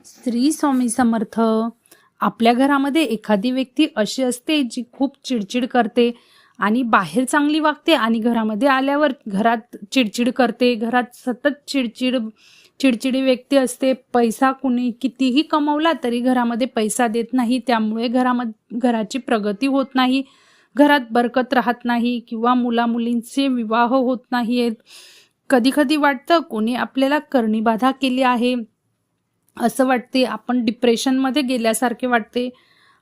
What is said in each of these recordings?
श्री स्वामी समर्थ. आपल्या घरामध्ये एखादी व्यक्ती अशी असते जी खूप चिडचिड करते आणि बाहेर चांगली वागते आणि घरामध्ये आल्यावर घरात चिडचिड करते. घरात सतत चिडचिडी व्यक्ती असते. पैसा कुणी कितीही कमवला तरी घरामध्ये पैसा देत नाही, त्यामुळे घराची प्रगती होत नाही, घरात बरकत राहत नाही किंवा मुलामुलींचे विवाह होत नाहीत. कधी कधी वाटतं कोणी आपल्याला करणीबाधा केली आहे असं वाटते. आपण डिप्रेशनमध्ये गेल्यासारखे वाटते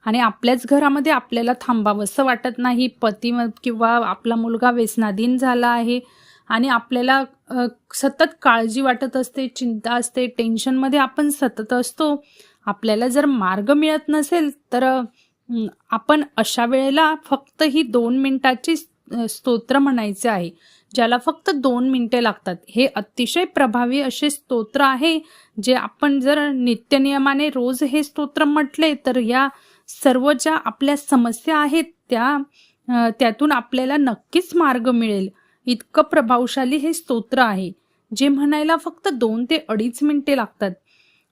आणि आपल्याच घरामध्ये आपल्याला थांबावंसं वाटत नाही. पती किंवा आपला मुलगा व्यसनाधीन झाला आहे आणि आपल्याला सतत काळजी वाटत असते, चिंता असते, टेन्शनमध्ये आपण सतत असतो. आपल्याला जर मार्ग मिळत नसेल तर आपण अशा वेळेला फक्त ही 2 मिनिटाची स्तोत्र म्हणायचे आहे, ज्याला फक्त 2 मिनिटे लागतात. हे अतिशय प्रभावी असे स्तोत्र आहे जे आपण जर नित्यनियमाने रोज हे स्तोत्र म्हटले तर या सर्व ज्या आपल्या समस्या आहेत त्यातून आपल्याला नक्कीच मार्ग मिळेल. इतकं प्रभावशाली हे स्तोत्र आहे जे म्हणायला फक्त 2 ते 2.5 मिनिटे लागतात.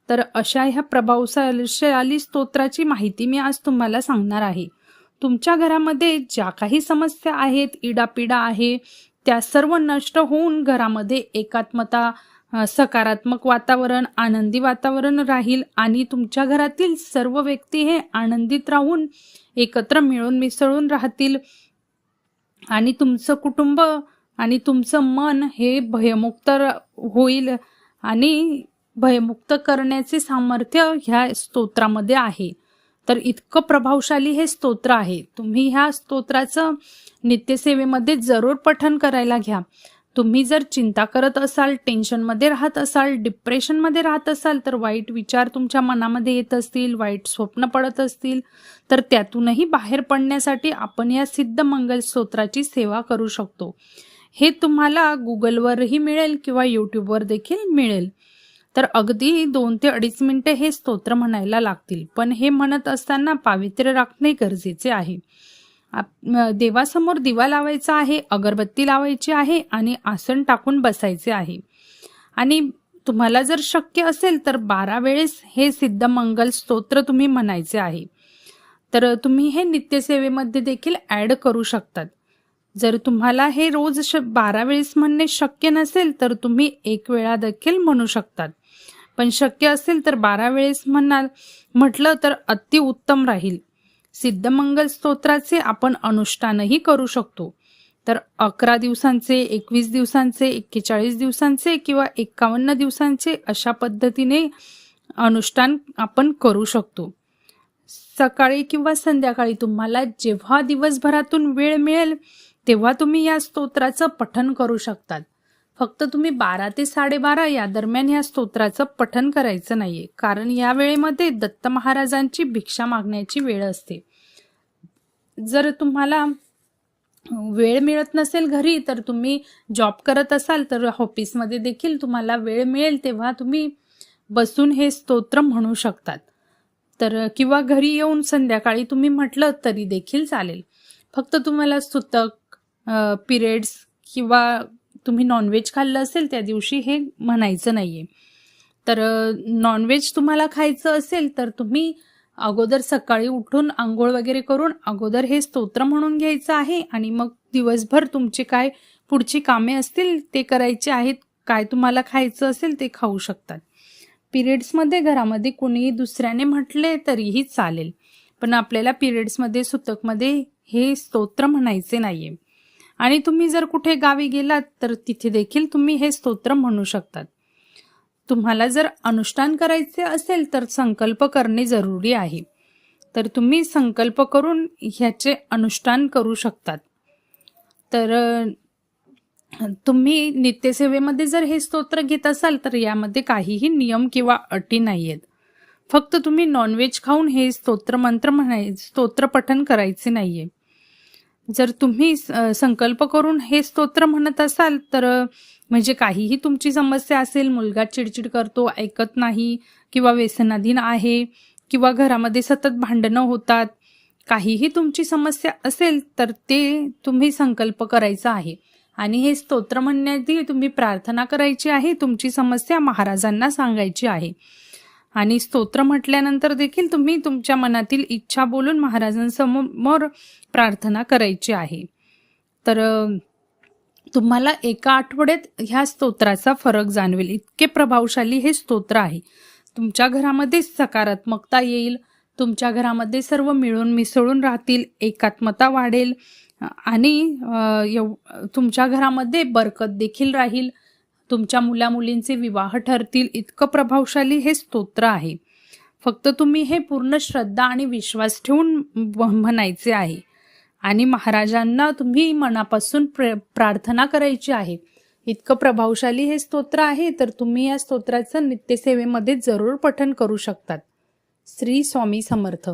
तर अशा ह्या प्रभावशाली स्तोत्राची माहिती मी आज तुम्हाला सांगणार आहे. तुमच्या घरामध्ये ज्या काही समस्या आहेत, इडापिडा आहे, त्या सर्व नष्ट होऊन घरामध्ये एकात्मता, सकारात्मक वातावरण, आनंदी वातावरण राहील आणि तुमच्या घरातील सर्व व्यक्ती हे आनंदित राहून एकत्र मिळून मिसळून राहतील आणि तुमचं कुटुंब आणि तुमचं मन हे भयमुक्त होईल आणि भयमुक्त करण्याचे सामर्थ्य ह्या स्तोत्रामध्ये आहे. तर इतकं प्रभावशाली हे स्तोत्र आहे. तुम्ही ह्या स्तोत्राचं नित्यसेवेमध्ये जरूर पठण करायला घ्या. तुम्ही जर चिंता करत असाल, टेन्शनमध्ये राहत असाल, डिप्रेशनमध्ये राहत असाल, तर वाईट विचार तुमच्या मनामध्ये येत असतील, वाईट स्वप्न पडत असतील, तर त्यातूनही बाहेर पडण्यासाठी आपण या सिद्ध मंगल स्तोत्राची सेवा करू शकतो. हे तुम्हाला गुगलवरही मिळेल किंवा यूट्यूबवर देखील मिळेल. तर अगदी 2 ते 2.5 मिनिटे हे स्तोत्र म्हणायला लागतील, पण हे म्हणत असताना पावित्र्य राखणे गरजेचे आहे. देवासमोर दिवा लावायचा आहे, अगरबत्ती लावायची आहे आणि आसन टाकून बसायचे आहे. आणि तुम्हाला जर शक्य असेल तर 12 वेळेस हे सिद्ध मंगल स्तोत्र तुम्ही म्हणायचे आहे. तर तुम्ही हे नित्यसेवेमध्ये देखील ॲड करू शकतात. जर तुम्हाला हे रोज 12 वेळेस म्हणणे शक्य नसेल तर तुम्ही 1 वेळा देखील म्हणू शकतात. पण शक्य असेल तर 12 वेळेस म्हटलं तर अतिउत्तम राहील. सिद्धमंगल स्तोत्राचे आपण अनुष्ठानही करू शकतो. तर 11 दिवसांचे, 21 दिवसांचे, 41 दिवसांचे किंवा 51 दिवसांचे अशा पद्धतीने अनुष्ठान आपण करू शकतो. सकाळी किंवा संध्याकाळी तुम्हाला जेव्हा दिवसभरातून वेळ मिळेल तेव्हा तुम्ही या स्तोत्राचं पठण करू शकतात. फक्त तुम्ही 12 ते 12:30 या दरम्यान या स्तोत्राचं पठण करायचं नाहीये, कारण या वेळेमध्ये दत्त महाराजांची भिक्षा मागण्याची वेळ असते. जर तुम्हाला वेळ मिळत नसेल घरी, तर तुम्ही जॉब करत असाल तर ऑफिसमध्ये देखील तुम्हाला वेळ मिळेल तेव्हा तुम्ही बसून हे स्तोत्र म्हणू शकतात. तर किंवा घरी येऊन संध्याकाळी तुम्ही म्हटलं तरी देखील चालेल. फक्त तुम्हाला सुतक, पिरियड्स किंवा तुम्ही नॉनव्हेज खाल्लं असेल त्या दिवशी हे म्हणायचं नाहीये. तर नॉनव्हेज तुम्हाला खायचं असेल तर तुम्ही अगोदर सकाळी उठून आंघोळ वगैरे करून अगोदर हे स्तोत्र म्हणून घ्यायचं आहे आणि मग दिवसभर तुमची काय पुढची कामे असतील ते करायचे आहेत. काय तुम्हाला खायचं असेल ते खाऊ शकतात. पिरियड्समध्ये घरामध्ये कोणीही दुसऱ्याने म्हटले तरीही चालेल, पण आपल्याला पिरियड्समध्ये, सुतकमध्ये हे स्तोत्र म्हणायचे नाहीये. आणि तुम्ही जर कुठे गावी गेलात तर तिथे देखील तुम्ही हे स्तोत्र म्हणू शकतात. तुम्हाला जर अनुष्ठान करायचे असेल तर संकल्प करणे जरुरी आहे. तर तुम्ही संकल्प करून ह्याचे अनुष्ठान करू शकतात. तर तुम्ही नित्यसेवेमध्ये जर हे स्तोत्र घेत असाल तर यामध्ये काहीही नियम किंवा अटी नाही आहेत. फक्त तुम्ही नॉनव्हेज खाऊन हे स्तोत्र पठण करायचे नाहीये. जर तुम्ही संकल्प करून हे स्तोत्र म्हणत असाल तर म्हणजे काहीही तुमची समस्या असेल, मुलगा चिडचिड करतो, ऐकत नाही किंवा व्यसनाधीन आहे किंवा घरामध्ये सतत भांडणं होतात, काहीही तुमची समस्या असेल तर ते तुम्ही संकल्प करायचा आहे आणि हे स्तोत्र म्हणण्याआधी तुम्ही प्रार्थना करायची आहे, तुमची समस्या महाराजांना सांगायची आहे. आणि स्तोत्र म्हटल्यानंतर देखील तुम्ही तुमच्या मनातील इच्छा बोलून महाराजांसमोर प्रार्थना करायची आहे. तर तुम्हाला एका आठवड्यात ह्या स्तोत्राचा फरक जाणवेल. इतके प्रभावशाली हे स्तोत्र आहे. तुमच्या घरामध्ये सकारात्मकता येईल, तुमच्या घरामध्ये सर्व मिळून मिसळून राहतील, एकात्मता वाढेल आणि तुमच्या घरामध्ये बरकत देखील राहील. तुमच्या मुलामुलींचे विवाह ठरतील. इतकं प्रभावशाली हे स्तोत्र आहे. फक्त तुम्ही हे पूर्ण श्रद्धा आणि विश्वास ठेवून म्हणायचे आहे आणि महाराजांना तुम्ही मनापासून प्रार्थना करायची आहे. इतकं प्रभावशाली हे स्तोत्र आहे. तर तुम्ही या स्तोत्राचं नित्यसेवेमध्ये जरूर पठण करू शकतात. श्री स्वामी समर्थ.